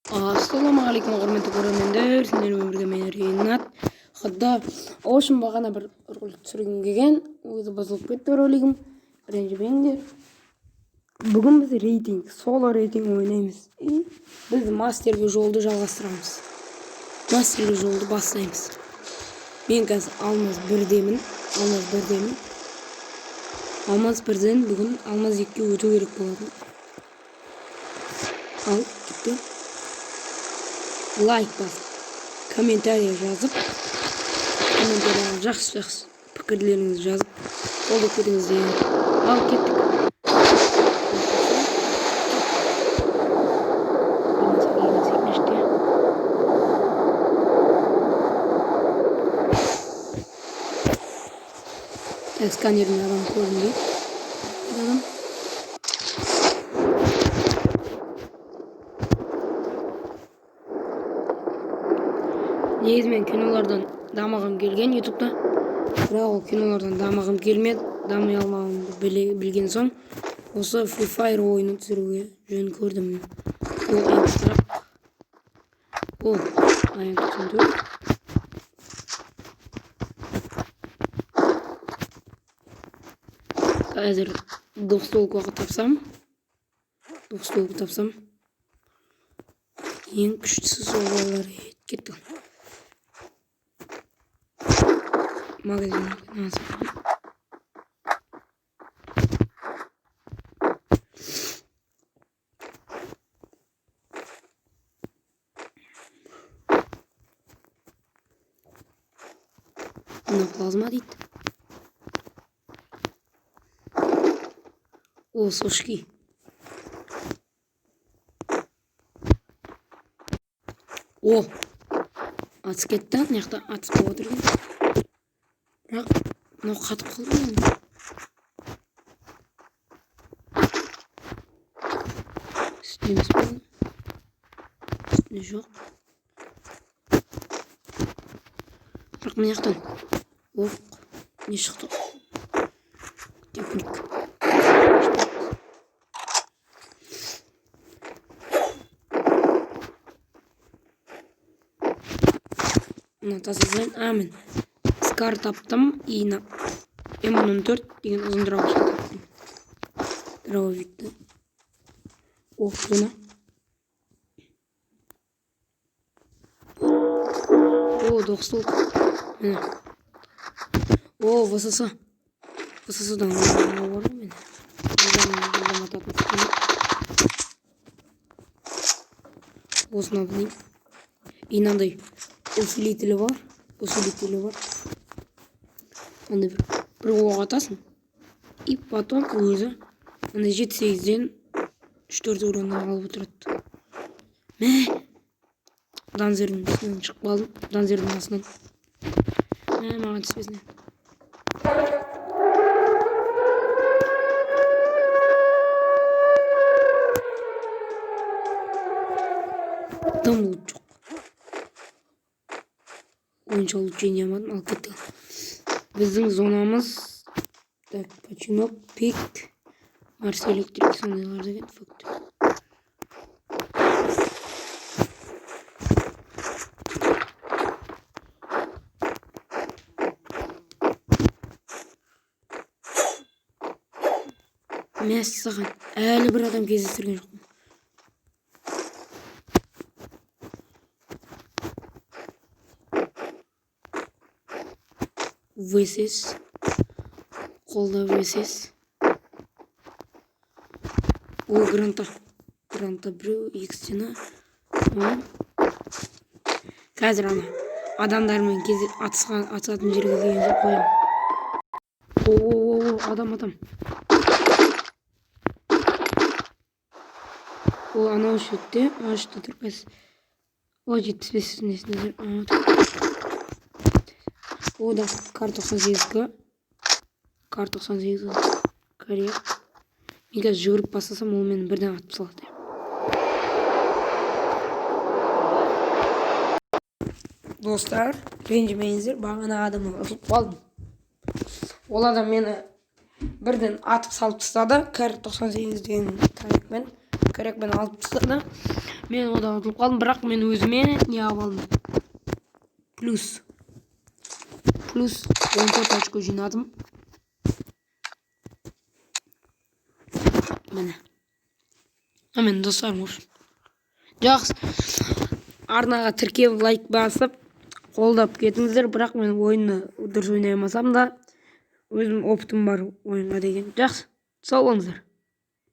Assalamualaikum hormatly көрермендер, сіздермен бірге мен Ринат. Хадда ошын бағана бір ролик түсіргім келген, өзі бұзылып кетті ролигім. Ренжімеңдер. Бүгін біз рейтинг, соло рейтинг ойнаймыз. Біз мастерге жолды жалғастырамыз. Мастерге жолды бастаймыз. Мен қазір алмаз бірдемін. Алмаз бірден бүгін алмаз 2-ге өту керек болады. Ал, кетті. Лайк басып, комментарий жазып, жақсы пікірлеріңізді жазып, қолдап кетіңіздер. Ал кеттік. Сканердің адам көрінбейді. Адам. Негізі мен кинолардан дамығым келген ютубта, бірақ ол кинолардан дамығым келмеді, дамый алмағымды білген соң осы Free Fire ойынын түсіруге жөн көрдім. Ол айыптырақ. Ол айыптырақ. Қазір достолкаға тапсам, ең күштісі сол балалар кетті. Магазин назым. Мына плазма дейді. О, сошки. О, атыс кетті, мынаяқта атыс болып отырған. Бірақ мынау қатып қалды ма? Үстіне емес болды. Үстіне жоқ. Бірақ мынаяқтан оқ не шықты? Тепник. Мына тазазайн. Амин. Скар таптым и на М14 деген ұзын дробовик таптым. Дробовикті. Оқтуына. О, достол. Міне. О, ВСС. ВСС-дан бар ғой мен. Бұлдан ататын сұқын. Осына білейм. И мынандай усилителі бар. Андай бір оқ атасың. И потом өзі 7-8-ден 3-4 уроннан алып отырады. Мә! Данзердің үстінен шығып қалдым. Данзердің астынан. Маған түспесіне. Там лут жоқ. Ойынша улучшение алмадым, алып кетті. Біздің зонамыз починок, пик, Марс электрик сондайлар деген факт. Мәсі саған әлі бір адам кездестірген жоқпын. ВСС. Қолда ВСС. О, гранта біреу, екістені. Қазір ана адамдармен атысатын жерге келген жоқ қоям. О, адам. О, анау шөтте. Ашты тұр қайсы. О, 75 несінде жүр. О, да, кар 98-ға. Коррект. Мен қазір жүгіріп бастасам, ол мені бірден атып салады. Достар, ренжімеңіздер, бағана адамы ұтылып қалдым. Ол адам мені бірден атып салып тастады. Кар 98 деген корректпен алып тастады. Мен ода ұтылып қалдым, бірақ мен өзіме не алып алдым. Плюс 14 очко жинадым. Міне. Мен достарым үшін. Жақсы. Арнаға тіркеліп лайк басып, қолдап кетіңіздер, бірақ мен ойынны дұрыс ойнай алмасам да, өзім опытым бар ойынға деген. Жақсы. Сау болыңыздар.